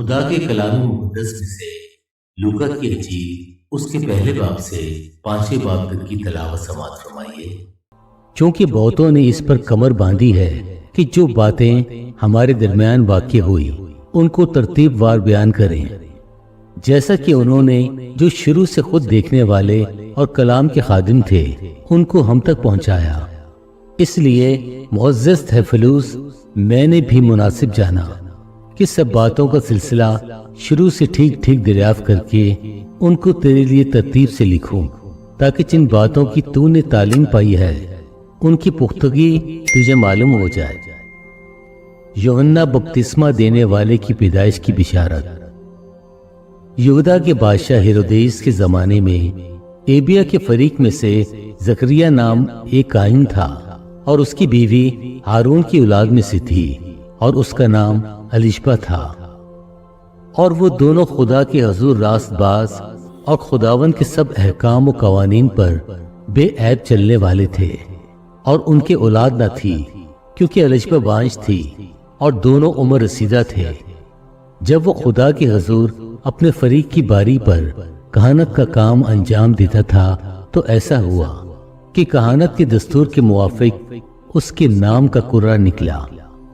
خدا کے کلام مقدس میں سے لوکا کی انجیل اس کے پہلے باب سے 5ویں باب تک کی تلاوت سماعت فرمائیے۔ چونکہ بہتوں نے اس پر کمر باندھی ہے کہ جو باتیں ہمارے درمیان واقع ہوئی ان کو ترتیب وار بیان کریں، جیسا کہ انہوں نے جو شروع سے خود دیکھنے والے اور کلام کے خادم تھے ان کو ہم تک پہنچایا۔ اس لیے معزز تھیوفلوس، میں نے بھی مناسب جانا کہ سب باتوں کا سلسلہ شروع سے ٹھیک ٹھیک دریافت کر کے ان کو تیرے لیے ترتیب سے لکھوں، تاکہ جن باتوں کی تو نے تعلیم پائی ہے ان کی پختگی تجھے معلوم ہو جائے۔ یوحنا بپتسمہ دینے والے کی پیدائش کی بشارت۔ یہودا کے بادشاہ ہیرودیس کے زمانے میں ایبیا کے فریق میں سے زکریا نام ایک کاہن تھا، اور اس کی بیوی ہارون کی اولاد میں سے تھی، اور اس کا نام الیشبا تھا، اور وہ دونوں خدا کے حضور راست باز اور خداوند کے سب احکام و قوانین پر بے عیب چلنے والے تھے، اور ان کے اولاد نہ تھی کیونکہ الیشبا بانجھ تھی، اور دونوں عمر رسیدہ تھے۔ جب وہ خدا کے حضور اپنے فریق کی باری پر کہانت کا کام انجام دیتا تھا تو ایسا ہوا کہ کہانت کے دستور کے موافق اس کے نام کا قرہ نکلا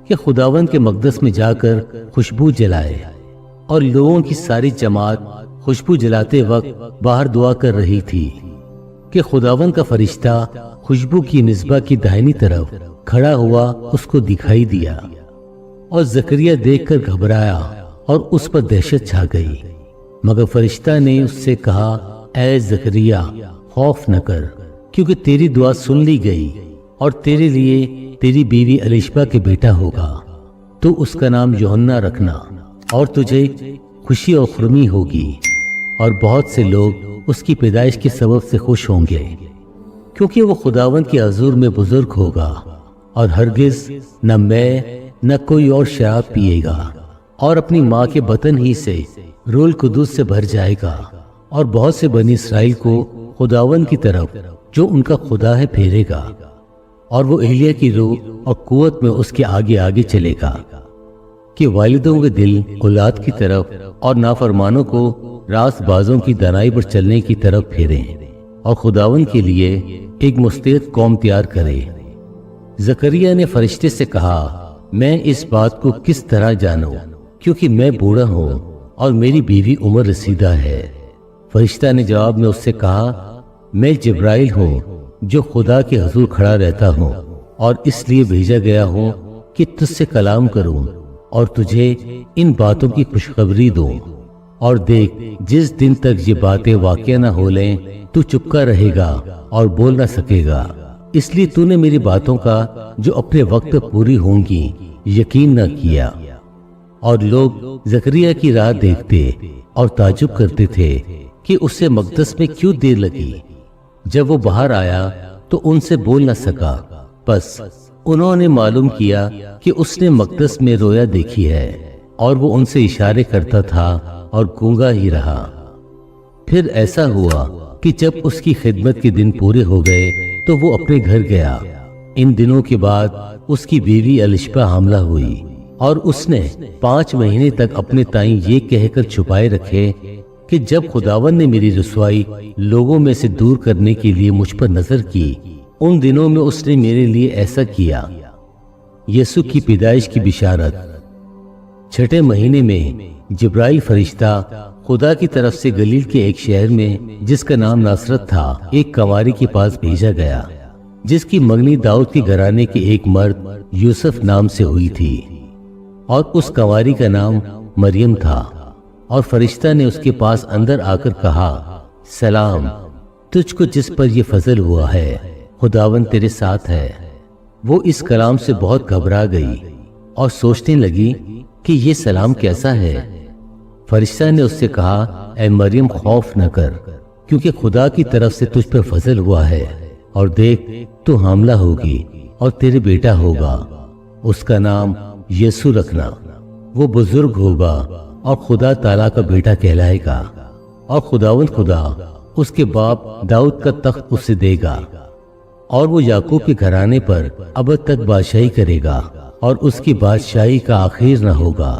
کہ خداوند کے مقدس میں جا کر خوشبو جلائے، اور لوگوں کی ساری جماعت خوشبو جلاتے وقت باہر دعا کر رہی تھی کہ خداوند کا فرشتہ خوشبو کی مصباح کی داہنی طرف کھڑا ہوا اس کو دکھائی دیا، اور زکریا دیکھ کر گھبرایا اور اس پر دہشت چھا گئی۔ مگر فرشتہ نے اس سے کہا، اے زکریا، خوف نہ کر، کیونکہ تیری دعا سن لی گئی، اور تیرے لیے تیری بیوی الیشبا کے بیٹا ہوگا، تو اس کا نام یوحنا رکھنا، اور تجھے خوشی اور خرمی ہوگی، اور بہت سے لوگ اس کی پیدائش کے سبب سے خوش ہوں گے، کیونکہ وہ خداوند کے حضور میں بزرگ ہوگا، اور ہرگز نہ میں نہ کوئی اور شراب پیے گا، اور اپنی ماں کے بطن ہی سے روح القدس سے بھر جائے گا، اور بہت سے بنی اسرائیل کو خداوند کی طرف جو ان کا خدا ہے پھیرے گا، اور وہ ایلیا کی روح اور قوت میں اس کے آگے آگے چلے گا، کہ والدوں کے دل اولاد کی طرف اور نافرمانوں کو راست بازوں کی دانائی پر چلنے کی طرف پھیریں، اور خداوند کے لیے ایک مستعد قوم تیار کرے۔ زکریا نے فرشتے سے کہا، میں اس بات کو کس طرح جانوں، کیونکہ میں بوڑھا ہوں اور میری بیوی عمر رسیدہ ہے۔ فرشتہ نے جواب میں اس سے کہا، میں جبرائیل ہوں جو خدا کے حضور کھڑا رہتا ہوں، اور اس لیے بھیجا گیا ہوں کہ تجھ سے کلام کروں اور تجھے ان باتوں کی خوشخبری دوں۔ اور دیکھ، جس دن تک یہ باتیں واقع نہ ہو لیں تو چپکا رہے گا اور بول نہ سکے گا، اس لیے تو نے میری باتوں کا جو اپنے وقت پر پوری ہوں گی یقین نہ کیا۔ اور لوگ زکریا کی راہ دیکھتے اور تعجب کرتے تھے کہ اسے مقدس میں کیوں دیر لگی۔ جب وہ باہر آیا تو ان سے بول نہ سکا، بس انہوں نے معلوم کیا کہ اس نے مقدس میں رویا دیکھی ہے، اور وہ ان سے اشارے کرتا تھا اور گونگا ہی رہا۔ پھر ایسا ہوا کہ جب اس کی خدمت کے دن پورے ہو گئے تو وہ اپنے گھر گیا۔ ان دنوں کے بعد اس کی بیوی الیشبا حاملہ ہوئی، اور اس نے 5 مہینے تک اپنے تائیں یہ کہہ کر چھپائے رکھے کہ جب خداوند نے میری رسوائی لوگوں میں سے دور کرنے کے لیے مجھ پر نظر کی، ان دنوں میں اس نے میرے لیے ایسا کیا۔ یسوع کی پیدائش کی بشارت۔ 6 مہینے میں جبرائیل فرشتہ خدا کی طرف سے گلیل کے ایک شہر میں جس کا نام ناصرت تھا ایک کنواری کے پاس بھیجا گیا، جس کی منگنی داؤد کے گھرانے کے ایک مرد یوسف نام سے ہوئی تھی، اور اس کنواری کا نام مریم تھا۔ اور فرشتہ نے اس کے پاس اندر آ کر کہا، سلام تجھ کو جس پر یہ فضل ہوا ہے، خداوند تیرے ساتھ ہے۔ وہ اس کلام سے بہت گھبرا گئی اور سوچنے لگی کہ یہ سلام کیسا ہے۔ فرشتہ نے اس سے کہا، اے مریم، خوف نہ کر، کیونکہ خدا کی طرف سے تجھ پر فضل ہوا ہے، اور دیکھ تو حاملہ ہوگی اور تیرے بیٹا ہوگا، اس کا نام یسوع رکھنا۔ وہ بزرگ ہوگا اور خدا تعالیٰ کا بیٹا کہلائے گا، اور خداوند خدا اس کے باپ داؤد کا تخت اسے دے گا، اور وہ یعقوب کے گھرانے پر ابد تک بادشاہی کرے گا، اور اس کی بادشاہی کا آخر نہ ہوگا۔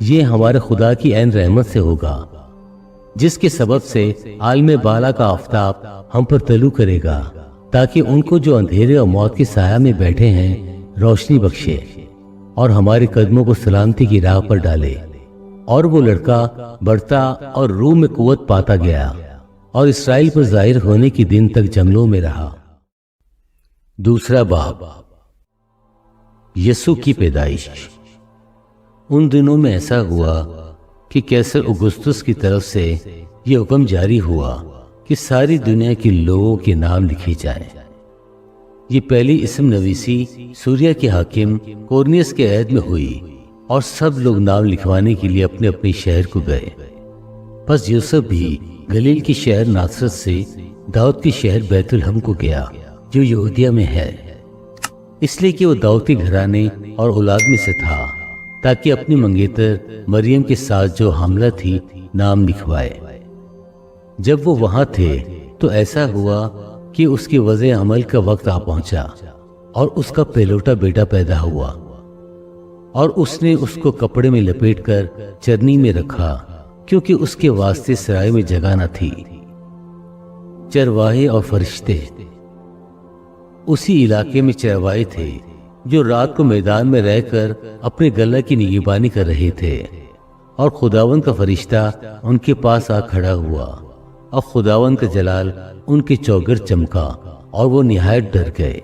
یہ ہمارے خدا کی عین رحمت سے ہوگا، جس کے سبب سے عالم بالا کا آفتاب ہم پر طلوع کرے گا، تاکہ ان کو جو اندھیرے اور موت کے سایہ میں بیٹھے ہیں روشنی بخشے اور ہمارے قدموں کو سلامتی کی راہ پر ڈالے۔ اور وہ لڑکا بڑھتا اور روح میں قوت پاتا گیا اور اسرائیل پر ظاہر ہونے کے دن تک جنگلوں میں رہا۔ دوسرا باب، یسوع کی پیدائش۔ ان دنوں میں ایسا ہوا کہ کیسر اگستس کی طرف سے یہ حکم جاری ہوا کہ ساری دنیا کے لوگوں کے نام لکھے جائیں۔ یہ پہلی اسم نویسی سوریا کے حاکم کورنیس کے عہد میں ہوئی اور سب لوگ نام لکھوانے کے لیے اپنے اپنے شہر کو گئے۔ پس یوسف بھی گلیل کے شہر ناصرت سے داؤد کے شہر بیت الحم کو گیا جو یہودیہ میں ہے، اس لیے کہ وہ داؤد کے گھرانے اور اولاد میں سے تھا، تاکہ اپنی منگیتر مریم کے ساتھ جو حاملہ تھی نام لکھوائے۔ جب وہ وہاں تھے تو ایسا ہوا کہ اس کی وضع عمل کا وقت آ پہنچا اور اس کا پہلوٹا بیٹا پیدا ہوا، اور اس نے اس کو کپڑے میں لپیٹ کر چرنی میں رکھا، کیونکہ اس کے واسطے سرائے میں جگہ نہ تھی۔ چرواہے اور فرشتے اسی علاقے میں چرواہے تھے جو رات کو میدان میں رہ کر اپنے گلہ کی نگہبانی کر رہے تھے، اور خداوند کا فرشتہ ان کے پاس آ کھڑا ہوا، اور خداوند کا جلال ان کے چوگرد چمکا اور وہ نہایت ڈر گئے۔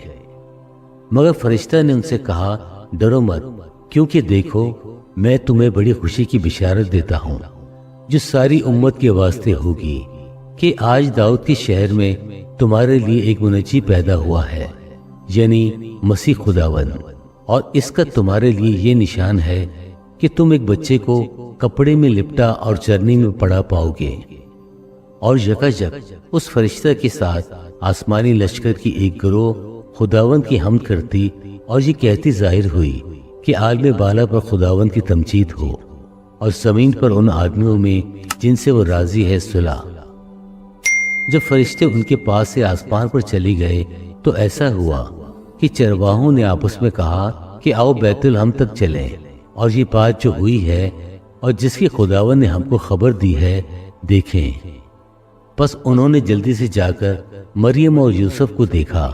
مگر فرشتہ نے ان سے کہا، ڈرو مت، کیونکہ دیکھو میں تمہیں بڑی خوشی کی بشارت دیتا ہوں جو ساری امت کے واسطے ہوگی، کہ آج داؤد کے شہر میں تمہارے لیے ایک منجی پیدا ہوا ہے، یعنی مسیح خداوند، اور اس کا تمہارے لیے یہ نشان ہے کہ تم ایک بچے کو کپڑے میں لپٹا اور چرنی میں پڑا پاؤ گے۔ اور یکایک اس فرشتہ کے ساتھ آسمانی لشکر کی ایک گروہ خداوند کی حمد کرتی اور یہ کہتی ظاہر ہوئی کہ عالم بالا پر خداوند کی تمجید ہو، اور زمین پر ان آدمیوں میں جن سے وہ راضی ہے صلح۔ جب فرشتے ان کے پاس سے آسمان پر چلے گئے تو ایسا ہوا کہ چرواہوں نے آپس میں کہا کہ آؤ بیت الحم تک چلیں اور یہ بات جو ہوئی ہے اور جس کی خداوند نے ہم کو خبر دی ہے دیکھیں۔ پس انہوں نے جلدی سے جا کر مریم اور یوسف کو دیکھا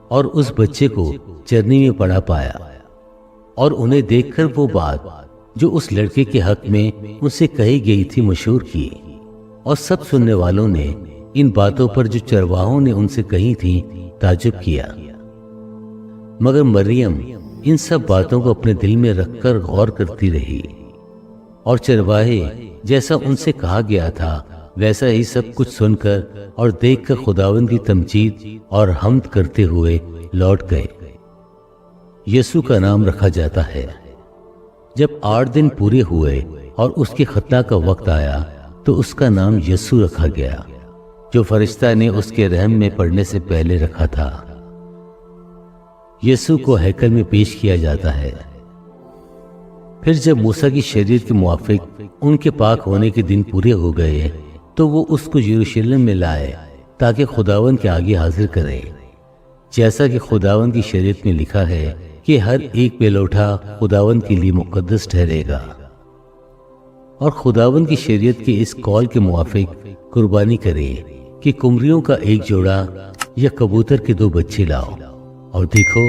اور اس بچے کو چرنی میں پڑا پایا، اور انہیں دیکھ کر وہ بات جو اس لڑکے کے حق میں ان سے کہی گئی تھی مشہور کی، اور سب سننے والوں نے ان باتوں پر جو چرواہوں نے ان سے کہی تھی تعجب کیا۔ مگر مریم ان سب باتوں کو اپنے دل میں رکھ کر غور کرتی رہی، اور چرواہے جیسا ان سے کہا گیا تھا ویسا ہی سب کچھ سن کر اور دیکھ کر خداوند کی تمجید اور حمد کرتے ہوئے لوٹ گئے۔ یسوع کا نام رکھا جاتا ہے۔ جب 8 دن پورے ہوئے اور اس کے ختنہ کا وقت آیا تو اس کا نام یسوع رکھا گیا، جو فرشتہ نے اس کے رحم میں پڑنے سے پہلے رکھا تھا۔ یسوع کو ہیکل میں پیش کیا جاتا ہے۔ پھر جب موسیٰ کی شریعت کے موافق ان کے پاک ہونے کے دن پورے ہو گئے تو وہ اس کو یروشلم میں لائے تاکہ خداوند کے آگے حاضر کرے، جیسا کہ خداوند کی شریعت میں لکھا ہے کہ ہر ایک پہلوٹا خداوند کے لیے مقدس ٹھہرے گا۔ اور خداوند کی شریعت کے اس قول کے موافق قربانی کرے کہ کمریوں کا ایک جوڑا یا کبوتر کے 2 بچے لاؤ۔ اور دیکھو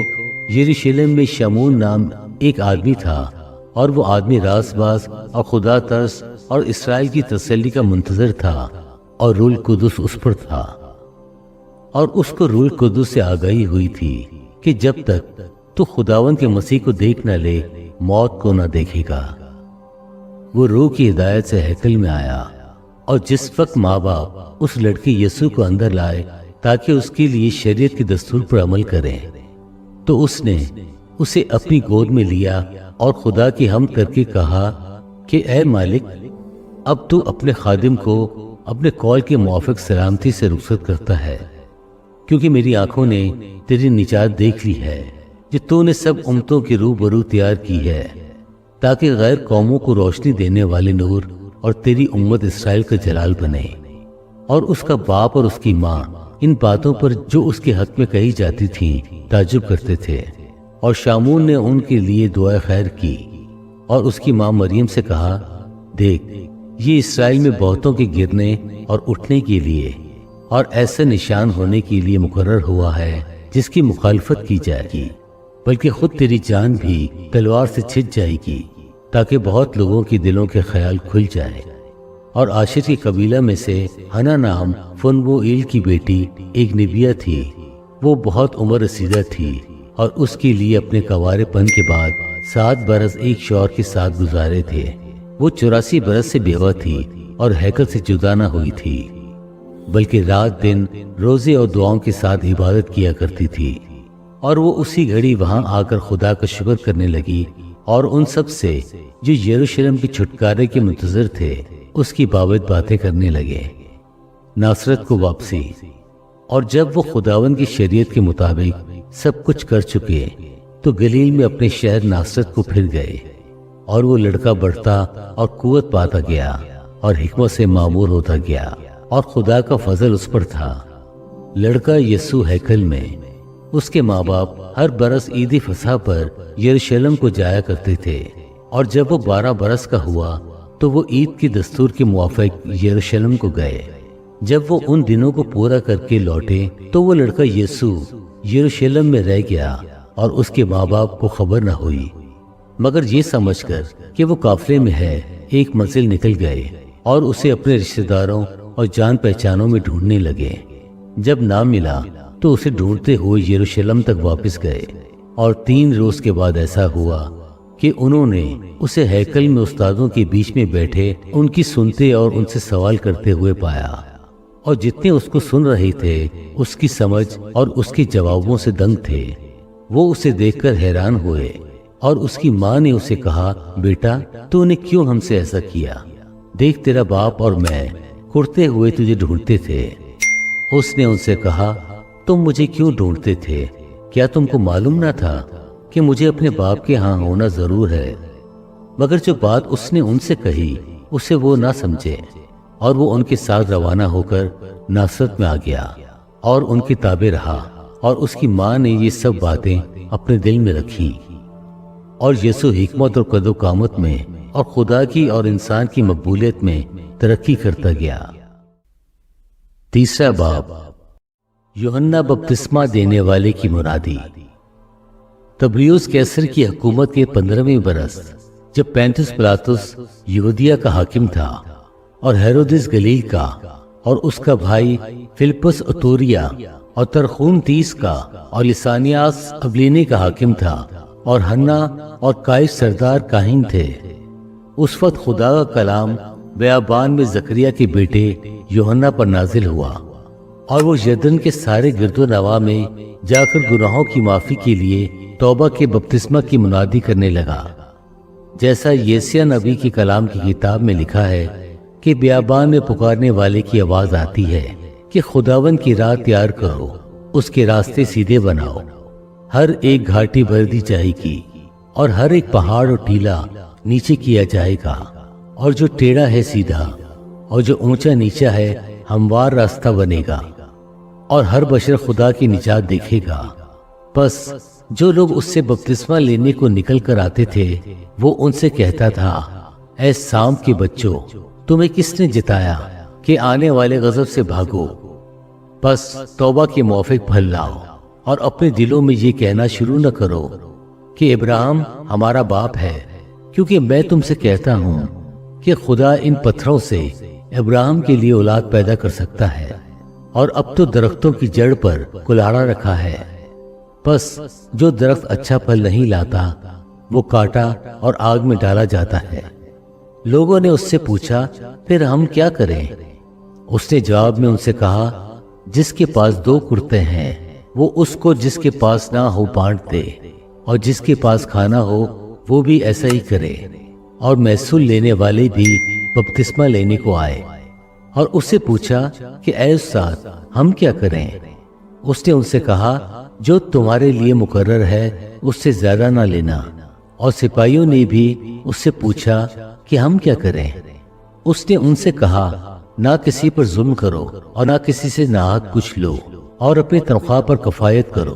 یروشلم میں شمون نام ایک آدمی تھا، اور وہ آدمی راز باز اور خدا ترس اور اسرائیل کی تسلی کا منتظر تھا، اور روح القدس اس پر تھا، اور اس کو روح القدس سے آگاہی ہوئی تھی کہ جب تک تو خداوند کے مسیح کو دیکھ نہ لے موت کو نہ دیکھے گا۔ وہ روح کی ہدایت سے ہیکل میں آیا، اور جس وقت ماں باپ اس لڑکی یسوع کو اندر لائے تاکہ اس کے لیے شریعت کے دستور پر عمل کریں، تو اس نے اسے اپنی گود میں لیا اور خدا کی حمد کر کے کہا کہ اے مالک، اب تو اپنے خادم کو اپنے قول کے موافق سلامتی سے رخصت کرتا ہے، کیونکہ میری آنکھوں نے تیری نجات دیکھ لی ہے جو تو نے سب امتوں کے روبرو تیار کی ہے، تاکہ غیر قوموں کو روشنی دینے والے نور اور تیری امت اسرائیل کا جلال بنے۔ اور اس کا باپ اور اس کی ماں ان باتوں پر جو اس کے حق میں کہی جاتی تھیں تعجب کرتے تھے، اور شامون نے ان کے لیے دعا خیر کی۔ اور اس کی ماں مریم سے کہا، دیکھ، یہ اسرائیل میں بہتوں کے گرنے اور اٹھنے کے لیے اور ایسا نشان ہونے کے لیے مقرر ہوا ہے جس کی مخالفت کی جائے گی، بلکہ خود تیری جان بھی تلوار سے چھن جائے گی، تاکہ بہت لوگوں کے دلوں کے خیال کھل جائے۔ اور عاشر کی قبیلہ میں سے ہنا نام فنوئیل کی بیٹی ایک نبیہ تھی، وہ بہت عمر رسیدہ تھی اور اس کے لیے اپنے کنوارے پن کے بعد 7 برس ایک شوہر کے ساتھ گزارے تھے۔ وہ 84 برس سے بیوہ تھی اور ہیکل سے جدا نہ ہوئی تھی، بلکہ رات دن روزے اور دعاؤں کے ساتھ عبادت کیا کرتی تھی۔ اور وہ اسی گھڑی وہاں آ کر خدا کا شکر کرنے لگی اور ان سب سے جو یروشلم کے چھٹکارے کے منتظر تھے اس کی بابت باتیں کرنے لگے۔ ناصرت کو واپسی۔ اور جب وہ خداوند کی شریعت کے مطابق سب کچھ کر چکے تو گلیل میں اپنے شہر ناصرت کو پھر گئے، اور وہ لڑکا بڑھتا اور قوت پاتا گیا اور حکمت سے معمور ہوتا گیا، اور خدا کا فضل اس پر تھا۔ لڑکا یسوع ہیکل میں، اس کے ماں باپ ہر برس عید فصح پر یروشلم کو جایا کرتے تھے، اور جب وہ 12 برس کا ہوا تو وہ عید کے دستور کے موافق یروشلم کو گئے۔ جب وہ ان دنوں کو پورا کر کے لوٹے تو وہ لڑکا یسوع یروشلم میں رہ گیا اور اس کے ماں باپ کو خبر نہ ہوئی، مگر یہ سمجھ کر کہ وہ قافلے میں ہے ایک منزل نکل گئے اور اسے اپنے رشتہ داروں اور جان پہچانوں میں ڈھونڈنے لگے۔ جب نہ ملا تو اسے ڈھونڈتے ہوئے یروشلم تک واپس گئے، اور 3 روز کے بعد ایسا ہوا کہ انہوں نے اسے ہیکل میں استادوں کے بیچ میں بیٹھے ان کی سنتے اور ان سے سوال کرتے ہوئے پایا، اور جتنے اس کو سن رہے تھے اس کی سمجھ اور اس کے جوابوں سے دنگ تھے۔ وہ اسے دیکھ کر حیران ہوئے، اور اس کی ماں نے اسے کہا، بیٹا تو نے کیوں ہم سے ایسا کیا؟ دیکھ، تیرا باپ اور میں کرتے ہوئے تجھے ڈھونڈتے تھے۔ اس نے ان سے کہا، تم مجھے کیوں ڈھونڈتے تھے؟ کیا تم کو معلوم نہ تھا کہ مجھے اپنے باپ کے ہاں ہونا ضرور ہے؟ مگر جو بات اس نے ان سے کہی اسے وہ نہ سمجھے، اور وہ ان کے ساتھ روانہ ہو کر ناصرت میں آ گیا اور ان کے تابع رہا، اور اس کی ماں نے یہ سب باتیں اپنے دل میں رکھی۔ اور یسوع حکمت اور قد و قامت میں اور خدا کی اور انسان کی مقبولیت میں ترقی کرتا گیا۔ تیسرا باب، یوحنا بپتسمہ دینے والے کی منادی۔ تبریوس قیصر کی حکومت کے 15ویں برس، جب پینتس پلاطس یہودیہ کا حاکم تھا اور ہیرودس گلیل کا، اور اس کا بھائی فلپس اتوریا اور ترخون 30 کا، اور لسانیاس ابلینے کا حاکم تھا، اور ہنا اور قائس سردار کاہن تھے۔ اس وقت خدا کا کلام بیابان میں زکریا کے بیٹے یوحنا پر نازل ہوا، اور وہ یردن کے سارے گرد و نواح میں جا کر گناہوں کی معافی کے لیے توبہ کے بپتسمہ کی منادی کرنے لگا، جیسا یسیہ نبی کی کلام کی کتاب میں لکھا ہے کہ بیابان میں پکارنے والے کی آواز آتی ہے کہ خداوند کی راہ تیار کرو، اس کے راستے سیدھے بناؤ۔ ہر ایک گھاٹی بھر دی جائے گی، اور ہر ایک پہاڑ اور ٹیلا نیچے کیا جائے گا، اور جو ٹیڑھا ہے سیدھا، اور جو اونچا نیچا ہے ہموار راستہ بنے گا، اور ہر بشر خدا کی نجات دیکھے گا۔ پس جو لوگ اس سے بپتسمہ لینے کو نکل کر آتے تھے وہ ان سے کہتا تھا، اے سام کے بچوں، تمہیں کس نے جتایا کہ آنے والے غضب سے بھاگو؟ پس توبہ کے موافق پھل لاؤ، اور اپنے دلوں میں یہ کہنا شروع نہ کرو کہ ابراہیم ہمارا باپ ہے، کیونکہ میں تم سے کہتا ہوں کہ خدا ان پتھروں سے ابراہیم کے لیے اولاد پیدا کر سکتا ہے۔ اور اب تو درختوں کی جڑ پر کلاڑا رکھا ہے، پس جو درخت اچھا پھل نہیں لاتا وہ کاٹا اور آگ میں ڈالا جاتا ہے۔ لوگوں نے اس سے پوچھا، پھر ہم کیا کریں؟ اس نے جواب میں ان سے کہا، جس کے پاس 2 کرتے ہیں وہ اس کو جس کے پاس نہ ہو بانٹ دے، اور جس کے پاس کھانا ہو وہ بھی ایسا ہی کرے۔ اور محصول لینے والے بھی بپتسمہ لینے کو آئے، اور اس سے پوچھا کہ اے استاد، ہم کیا کریں؟ اس نے ان سے کہا، جو تمہارے لیے مقرر ہے اس سے زیادہ نہ لینا۔ اور سپاہیوں نے بھی اس سے پوچھا کہ ہم کیا کریں؟ اس نے ان سے کہا، نہ کسی پر ظلم کرو اور نہ کسی سے ناحق کچھ لو، اور اپنی تنخواہ پر کفایت کرو۔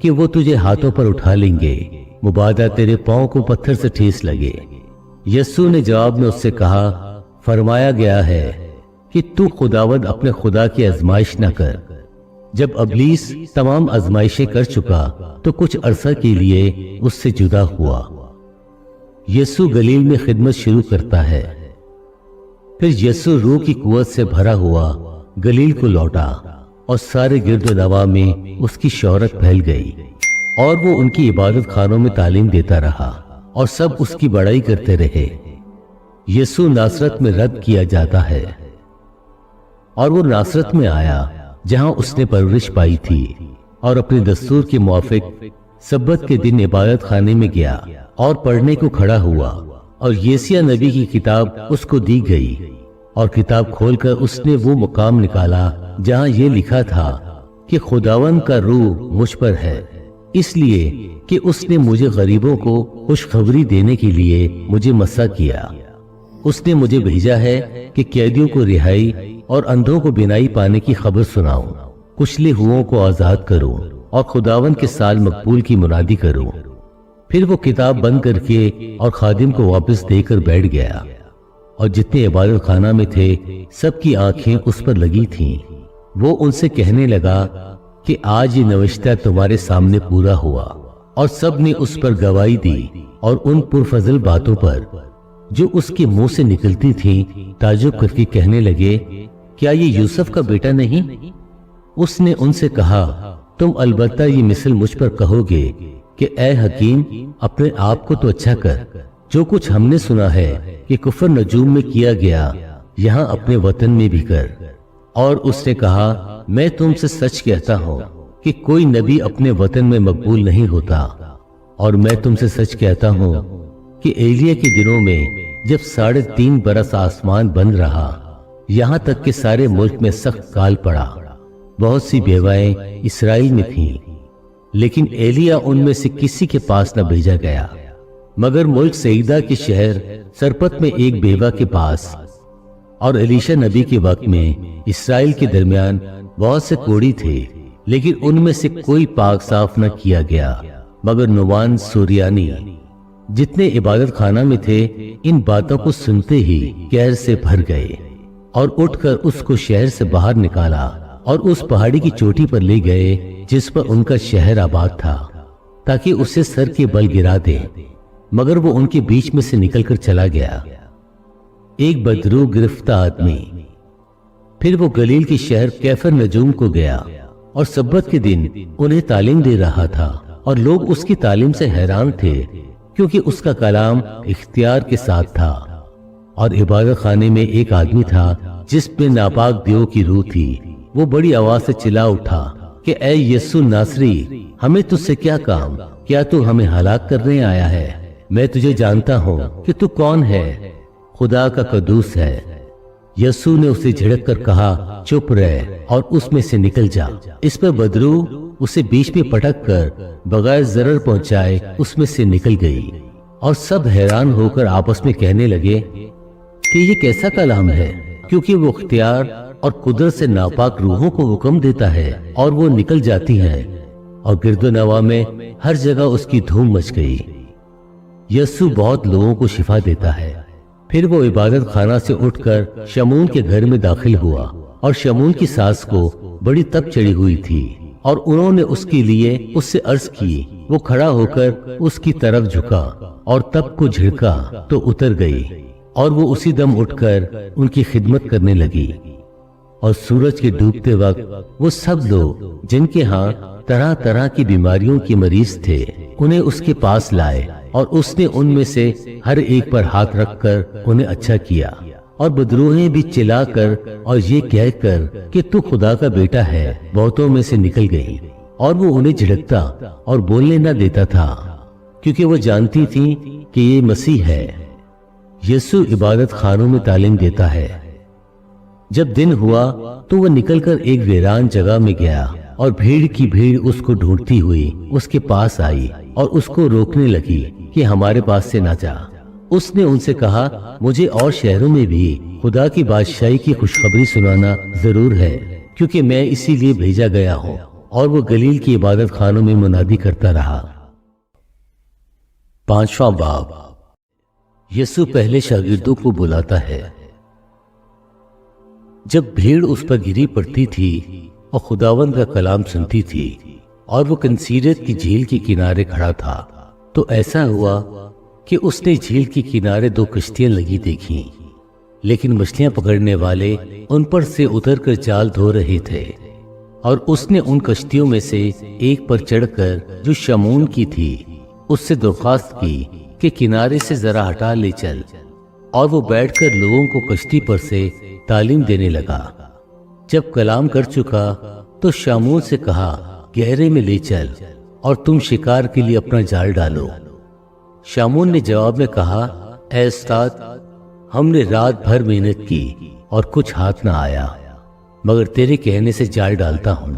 کہ وہ تجھے ہاتھوں پر اٹھا لیں گے، مبادا تیرے پاؤں کو پتھر سے ٹھیس لگے۔ یسوع نے جواب میں اس سے کہا، فرمایا گیا ہے کہ تو خداوند اپنے خدا کی آزمائش نہ کر۔ جب ابلیس تمام آزمائشیں کر چکا تو کچھ عرصہ کے لیے اس سے جدا ہوا۔ یسوع گلیل میں خدمت شروع کرتا ہے۔ پھر یسوع روح کی قوت سے بھرا ہوا گلیل کو لوٹا اور سارے گرد و نواح میں اس کی شہرت پھیل گئی، اور وہ ان کی عبادت خانوں میں تعلیم دیتا رہا اور سب اس کی بڑائی کرتے رہے۔ یسوع ناصرت میں رد کیا جاتا ہے، اور وہ ناصرت میں آیا جہاں اس نے پرورش پائی تھی، اور اپنے دستور کے موافق سبت کے دن عبادت خانے میں گیا اور پڑھنے کو کھڑا ہوا، اور یسیہ نبی کی کتاب اس کو دی گئی، اور کتاب کھول کر اس نے وہ مقام نکالا جہاں یہ لکھا تھا کہ خداوند کا روح مجھ پر ہے، اس لیے کہ اس نے مجھے غریبوں کو خوشخبری دینے کے لیے مجھے مسا کیا۔ اس نے مجھے بھیجا ہے کہ قیدیوں کو رہائی اور اندھوں کو بینائی پانے کی خبر سناؤں، کچلے ہوئوں کو آزاد کروں، اور خداوند کے سال مقبول کی منادی کروں۔ پھر وہ کتاب بند کر کے اور خادم کو واپس دے کر بیٹھ گیا، اور جتنے عبادت خانہ میں تھے سب کی آنکھیں اس پر لگی تھیں۔ وہ ان سے کہنے لگا کہ آج یہ نوشتہ تمہارے سامنے پورا ہوا، اور سب نے اس پر گواہی دی، اور ان پرفضل باتوں پر جو اس کے منہ سے نکلتی تھیں تعجب کر کے کہنے لگے، کیا یہ یوسف کا بیٹا نہیں؟ اس نے ان سے کہا، تم البتہ یہ مثل مجھ پر کہو گے کہ اے حکیم، اپنے آپ کو تو اچھا کر۔ جو کچھ ہم نے سنا ہے کہ کفر نجوم میں کیا گیا، یہاں اپنے وطن میں بھی کر۔ اور اس نے کہا، میں تم سے سچ کہتا ہوں کہ کوئی نبی اپنے وطن میں مقبول نہیں ہوتا، اور میں تم سے سچ کہتا ہوں کہ ایلیہ کے دنوں میں جب 3.5 برس آسمان بند رہا، یہاں تک کہ سارے ملک میں سخت کال پڑا، بہت سی بیوائیں اسرائیل میں تھیں، لیکن ایلیہ ان میں سے کسی کے پاس نہ بھیجا گیا، مگر ملک سیدہ کے شہر سرپت میں ایک بیوہ کے پاس۔ اور الیشا نبی کے وقت میں اسرائیل کے درمیان بہت سے کوڑی تھے، لیکن ان میں سے کوئی پاک صاف نہ کیا گیا مگر نعمان سوریانی۔ جتنے عبادت خانہ میں تھے ان باتوں کو سنتے ہی قہر سے بھر گئے، اور اٹھ کر اس کو شہر سے باہر نکالا اور اس پہاڑی کی چوٹی پر لے گئے جس پر ان کا شہر آباد تھا، تاکہ اسے سر کے بل گرا دے، مگر وہ ان کے بیچ میں سے نکل کر چلا گیا، ایک بدرو گرفتہ آدمی۔ پھر وہ گلیل کے شہر کیفر نجوم کو گیا، اور سبت کے دن انہیں تعلیم دے رہا تھا، اور لوگ اس کی تعلیم سے حیران تھے، کیونکہ اس کا کلام اختیار کے ساتھ تھا۔ اور عبادت خانے میں ایک آدمی تھا جس میں ناپاک دیو کی روح تھی۔ وہ بڑی آواز سے چلا اٹھا کہ اے یسوع ناصری، ہمیں تجھ سے کیا کام؟ کیا تو ہمیں ہلاک کرنے آیا ہے؟ میں تجھے جانتا ہوں کہ تو کون ہے، خدا کا قدوس ہے۔ یسوع نے اسے جھڑک کر کہا، چپ رہ اور اس میں سے نکل جا۔ اس پر بدرو اسے بیچ میں پٹک کر بغیر ضرر پہنچائے اس میں سے نکل گئی، اور سب حیران ہو کر آپس میں کہنے لگے کہ یہ کیسا کلام ہے، کیونکہ وہ اختیار اور قدرت سے ناپاک روحوں کو حکم دیتا ہے اور وہ نکل جاتی ہیں۔ اور گرد و نواح میں ہر جگہ اس کی دھوم مچ گئی۔ یسوع بہت لوگوں کو شفا دیتا ہے۔ پھر وہ عبادت خانہ سے اٹھ کر شمعون کے گھر میں داخل ہوا، اور شمعون کی ساس کو بڑی تپ چڑھی ہوئی تھی، اور انہوں نے اس کے لیے اس سے عرض کی۔ وہ کھڑا ہو کر اس کی طرف جھکا اور تپ کو جھڑکا تو اتر گئی، اور وہ اسی دم اٹھ کر ان کی خدمت کرنے لگی۔ اور سورج کے ڈوبتے وقت وہ سب لوگ جن کے ہاں طرح طرح کی بیماریوں کے مریض تھے انہیں اس کے پاس لائے، اور اس نے ان میں سے ہر ایک پر ہاتھ رکھ کر انہیں اچھا کیا۔ اور بدروہیں بھی چلا کر اور یہ کہہ کر کہ تو خدا کا بیٹا ہے بہتوں میں سے نکل گئی، اور وہ انہیں جھڑکتا اور بولنے نہ دیتا تھا، کیونکہ وہ جانتی تھی کہ یہ مسیح ہے۔ یسوع عبادت خانوں میں تعلیم دیتا ہے۔ جب دن ہوا تو وہ نکل کر ایک ویران جگہ میں گیا، اور بھیڑ کی بھیڑ اس کو ڈھونڈتی ہوئی اس کے پاس آئی اور اس کو روکنے لگی کہ ہمارے پاس سے نہ جا۔ اس نے ان سے کہا، مجھے اور شہروں میں بھی خدا کی بادشاہی کی خوشخبری سنانا ضرور ہے، کیونکہ میں اسی لیے بھیجا گیا ہوں۔ اور وہ گلیل کی عبادت خانوں میں منادی کرتا رہا۔ 5واں باب۔ یسوع پہلے شاگردوں کو بلاتا ہے۔ جب بھیڑ اس پر گری پڑتی تھی اور خداوند کا کلام سنتی تھی اور وہ کنسیرت کی جھیل کے کنارے کھڑا تھا، تو ایسا ہوا کہ اس نے جھیل کے کنارے 2 کشتیاں لگی دیکھیں، لیکن مچھلیاں پکڑنے والے ان پر سے اتر کر جال دھو رہے تھے۔ اور اس نے ان کشتیوں میں سے ایک پر چڑھ کر، جو شمعون کی تھی، اس سے درخواست کی کہ کنارے سے ذرا ہٹا لے چل، اور وہ بیٹھ کر لوگوں کو کشتی پر سے تعلیم دینے لگا۔ جب کلام کر چکا تو شمعون سے کہا، گہرے میں لے چل اور تم شکار کے لیے اپنا جال ڈالو۔ شمعون نے جواب میں کہا، اے استاد، ہم نے رات بھر محنت کی اور کچھ ہاتھ نہ آیا، مگر تیرے کہنے سے جال ڈالتا ہوں۔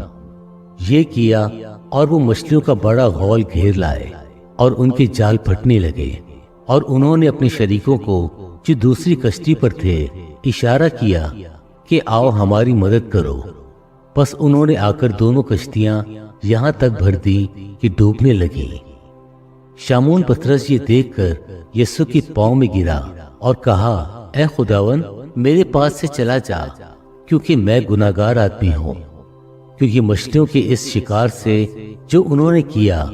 یہ کیا اور وہ مچھلیوں کا بڑا غول گھیر لائے اور ان کے جال پھٹنے لگے، اور انہوں نے اپنے شریکوں کو جو دوسری کشتی پر تھے اشارہ کیا کہ آؤ ہماری مدد کرو۔ پس انہوں نے آ کر دونوں کشتیاں یہاں تک بھر دی کہ ڈوبنے لگی۔ شمعون پطرس یہ دیکھ کر یسوع کے پاؤں میں گرا اور کہا، اے خداوند، میرے پاس سے چلا جا، کیونکہ میں گناہگار آدمی ہوں۔ کیونکہ مچھلیوں کے اس شکار سے جو انہوں نے کیا،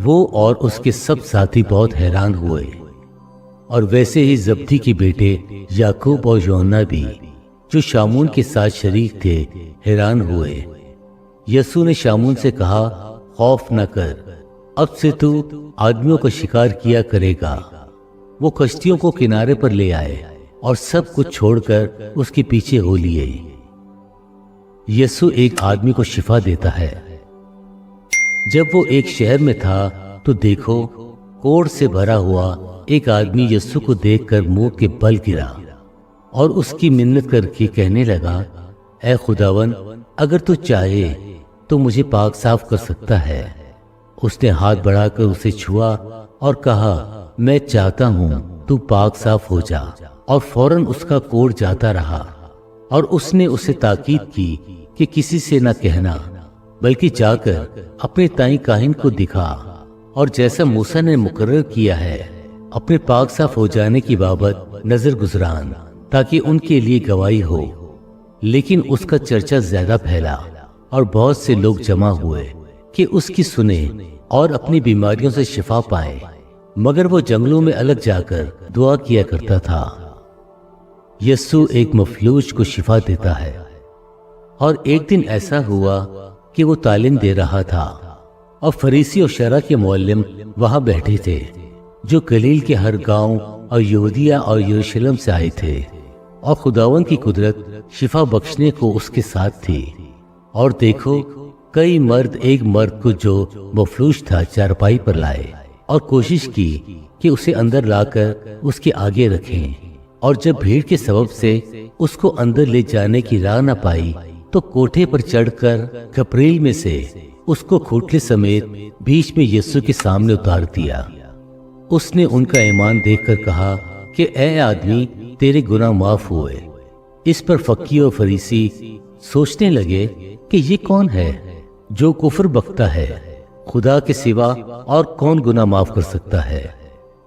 وہ اور اس کے سب ساتھی بہت حیران ہوئے، اور ویسے ہی زبدی کے بیٹے یعقوب اور یوحنا بھی، جو شمعون کے ساتھ شریک تھے، حیران ہوئے۔ یسوع نے شمعون سے کہا، خوف نہ کر، اب سے تو آدمیوں کا شکار کیا کرے گا۔ وہ کشتیوں کو کنارے پر لے آئے اور سب کچھ چھوڑ کر اس کے پیچھے ہو لیے۔ یسوع ایک آدمی کو شفا دیتا ہے۔ جب وہ ایک شہر میں تھا تو دیکھو، کوڑھ سے بھرا ہوا ایک آدمی یسوع کو دیکھ کر منہ کے بل گرا اور اس کی منت کر کے کہنے لگا، اے خداوند، اگر تو چاہے تو مجھے پاک صاف کر سکتا ہے۔ اس نے ہاتھ بڑھا کر اسے چھوا اور کہا، میں چاہتا ہوں تو پاک صاف ہو جا۔ اور فوراً اس کا کوڑھ جاتا رہا۔ اور اس نے اسے تاکید کی کہ کسی سے نہ کہنا، بلکہ جا کر اپنے تائیں کاہن کو دکھا، اور جیسا موسیٰ نے مقرر کیا ہے اپنے پاک صاف ہو جانے کی بابت نظر گزران، تاکہ ان کے لیے گواہی ہو۔ لیکن اس کا چرچا زیادہ پھیلا اور بہت سے لوگ جمع ہوئے کہ اس کی سنیں اور اپنی بیماریوں سے شفا پائیں، مگر وہ جنگلوں میں الگ جا کر دعا کیا کرتا تھا۔ یسوع ایک مفلوج کو شفا دیتا ہے۔ اور ایک دن ایسا ہوا کہ وہ تعلیم دے رہا تھا، اور فریسی اور شرع کے معلم وہاں بیٹھے تھے، جو گلیل کے ہر گاؤں اور یہودیہ اور یروشلم سے آئے تھے، اور خداوند کی قدرت شفا بخشنے کو اس کے ساتھ تھی۔ اور دیکھو، کئی مرد ایک مرد کو جو مفلوج تھا چارپائی پر لائے، اور کوشش کی کہ اسے اندر لا کر اس کے آگے رکھیں۔ اور جب بھیڑ کے سبب سے اس کو اندر لے جانے کی راہ نہ پائی، تو کوٹھے پر چڑھ کر کپریل میں سے اس کو کھوٹلے سمیت بیچ میں یسوع کے سامنے اتار دیا۔ اس نے ان کا ایمان دیکھ کر کہا کہ اے آدمی، تیرے گناہ معاف ہوئے۔ اس پر فقیہ اور فریسی سوچنے لگے کہ یہ کون ہے جو کفر بکتا ہے؟ خدا کے سوا اور کون گناہ معاف کر سکتا ہے؟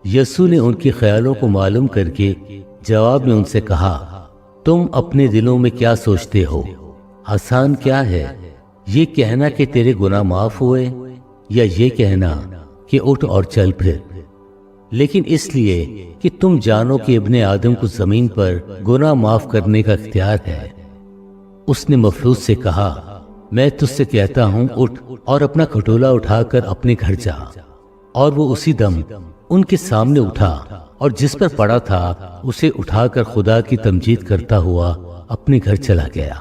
یسوع نے ان کے خیالوں کو معلوم کر کے جواب میں ان سے کہا، تم اپنے دلوں میں کیا سوچتے ہو؟ آسان کیا ہے، یہ کہنا کہ تیرے گناہ معاف ہوئے، یا یہ کہنا کہ اٹھ اور چل پھر؟ لیکن اس لیے کہ تم جانو کہ ابن آدم کو زمین پر گناہ معاف کرنے کا اختیار ہے۔ اس نے مفلوج سے کہا، میں تجھ سے کہتا ہوں، اٹھ اور اپنا کھٹولا اٹھا کر اپنے گھر جا۔ اور وہ اسی دم ان کے سامنے اٹھا، اور جس پر پڑا تھا اسے اٹھا کر خدا کی تمجید کرتا ہوا اپنے گھر چلا گیا۔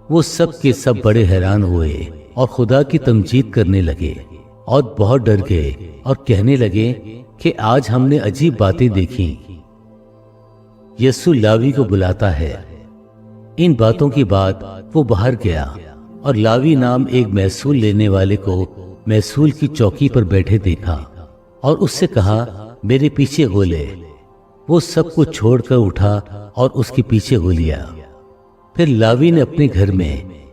وہ سب کے سب بڑے حیران ہوئے اور خدا کی تمجید کرنے لگے، اور بہت ڈر گئے اور کہنے لگے کہ آج ہم نے عجیب باتیں دیکھی۔ یسوع لاوی کو بلاتا ہے۔ ان باتوں کے بعد وہ باہر گیا اور لاوی نام ایک محصول لینے والے کو محصول کی چوکی پر بیٹھے دیکھا، اور اس سے کہا، میرے پیچھے ہو لے۔ وہ سب کو چھوڑ کر اٹھا اور اس کے پیچھے ہو لیا۔ پھر لاوی نے اپنے گھر میں